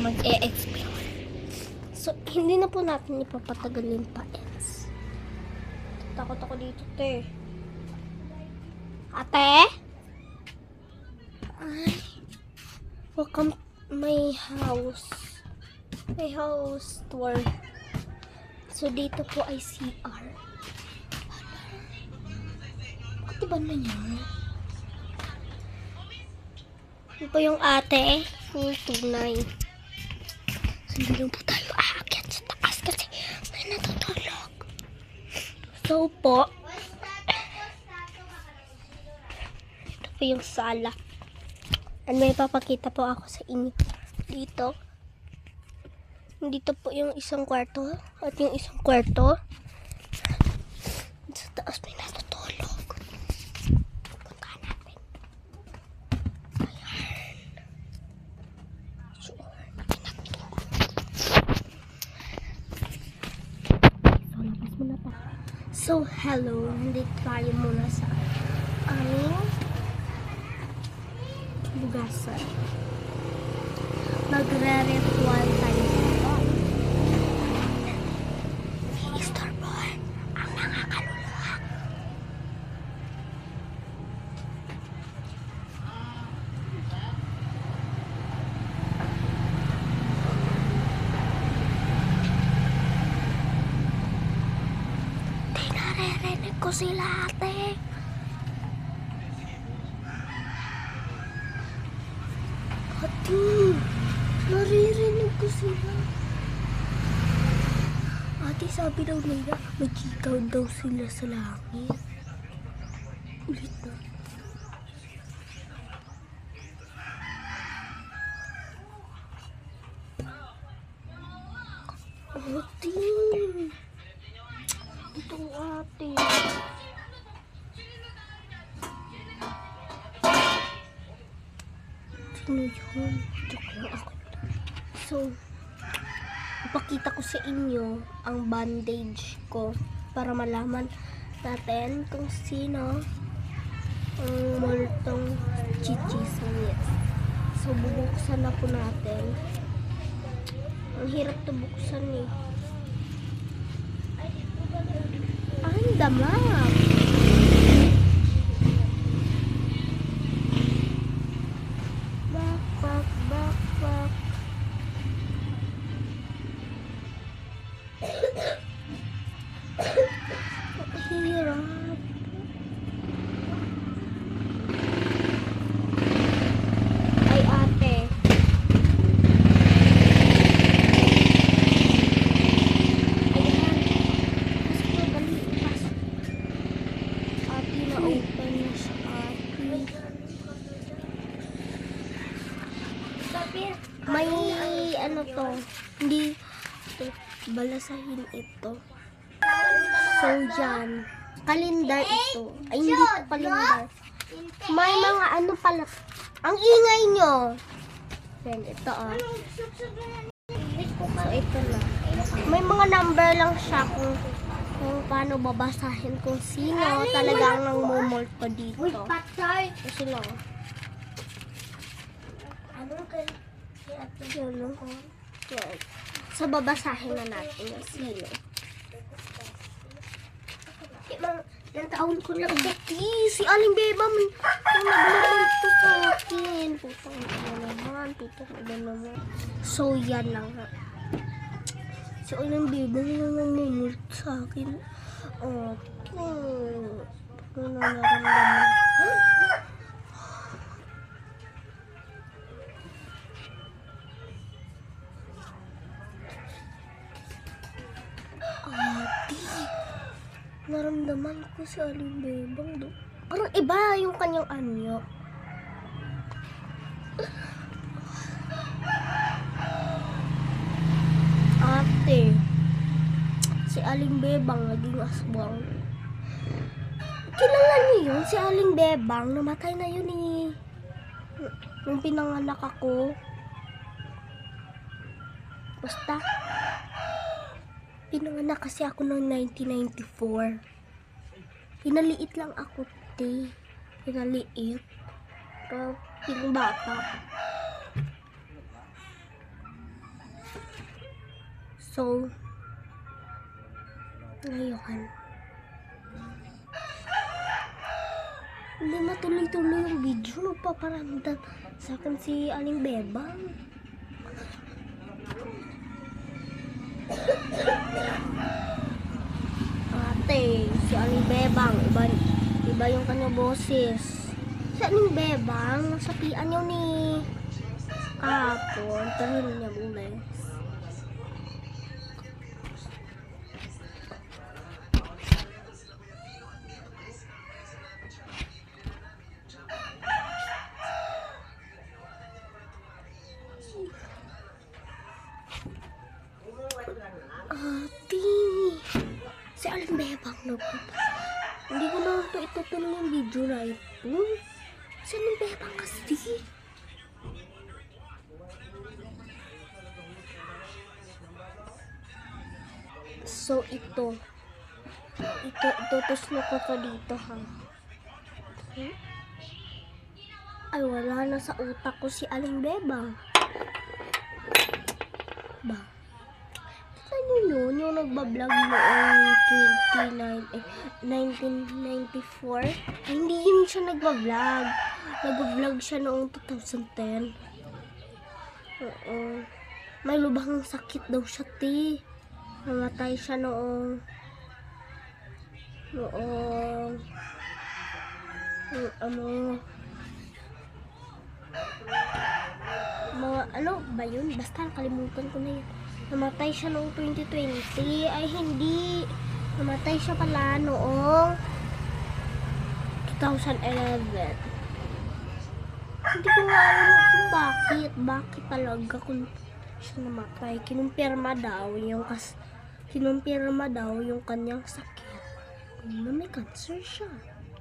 mag-e-explore. So, hindi na po natin ipapatagalin pa, ends. Takot ako dito, te. Ate? Ay. Welcome to my house. My house tour. So, dito po ay CR. Bakit ba na niya? Ito po yung ate. Yung tunay. So, hindi lang po tayo aakyat sa taas kasi may natutulog. So po, ito po yung sala. And may papakita po ako sa inyo. Dito po yung isang kwarto. At yung isang kwarto. Sa taas may natutulog. Punta natin. Ayan. Sure, may natutulog. So, labas muna tayo. So, hello. Nandito tayo muna sa aming bugasan. Magre-ritual tayo dito. Istorbohan ang mga kaluluwa. Di naririnig ko sila, ate. Ate, naririnig ko sila. Ate, sabi daw nila, mag-ikaw daw sila sa langit. Ulit na. Ate. Ito ate. Sino yun? Joke lang ako. So, ipakita ko sa inyo ang bandage ko para malaman natin kung sino ang multong chichismis. So, bubuksan na po natin. Ang hirap to buksan eh. Ang damag! Backpack. Hirap. Ay, ate. Ayan. Mas madali. Ate, na-open na siya, ate. May ano to. Hindi ito. Balasahin ito. So, yan. Kalendar ito. Ay, hindi ito kalendar. May mga ano pala. Ang ingay nyo. Yan, ito So, ito na. May mga number lang siya kung paano babasahin kung sino talagang nang mumulto dito. Kasi lang. Yan. So, babasahin na natin yung sino. Ilang taon ko lang. Si Aling Beba, may naglulunto sa akin. Putang ina naman. So, yan lang nga. Si Aling Beba na namumulto sa akin. Ano naramdaman? Naramdaman ko si Aling Bebang do. Parang iba yung kanyang anyo. Ate, si Aling Bebang naging aswang. Kilala niyo yun? Si Aling Bebang, namatay na yun eh. Nung pinanganak ako. Basta, pinanganak kasi ako noong 1994. Pinaliit lang ako, te. Pinaliit. Pero, pinabata. So, ngayon, hindi matuloy-tuloy yung video. Nagpaparamdam sa akin si Aling Bebang. Ate, si Aling Bebang, iba yung kanyang boses. Si Aling Bebang, nasapian niyo ni kahapon, pero hindi niya bules. Ate, si Aling Bebang hindi ko na ito itutuloy yung video na ito. Si Aling Bebang kasi. So, itutuslo ko to dito, ha. Okay? Ay, wala na sa utak ko si Aling Bebang. Ba? Ano yun? Yung nagbablog noong 1994? Ay, hindi yun siya nagbablog. Nagbablog siya noong 2010. Oo. May lubhang sakit daw siya, ti. Namatay siya noong ano ba yun? Basta nakalimutan ko na yun. Namatay siya noong 2020. Ay, hindi. Namatay siya pala noong 2011. Hindi ko nga alam kung bakit. Bakit talaga kung siya namatay. Kinumpirma daw yung kanyang sakit. Na may cancer siya.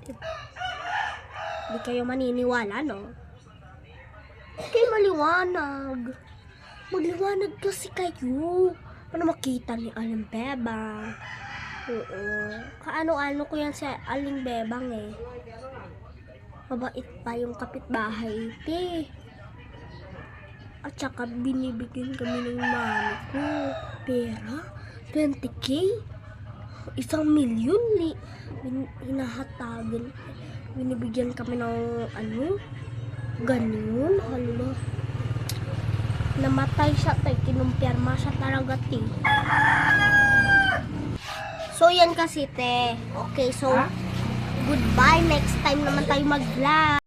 Hindi kayo maniniwala, no? Okay, maliwanag. Magliwanag kasi kayo. Para makita ni Aling Bebang. Oo. Kaano-ano ko yan sa Aling Bebang eh. Mabait pa yung kapitbahay, te. At saka binibigyan kami ng mami ko pera. 20K. 1 milyon ni hinahatagan. Binibigyan kami ng ganun. Hala. Namatay siya, tay. Kinumpirma siya talaga, te. So, yan kasi, te. Okay, so, goodbye. Next time naman tayo mag-vlog.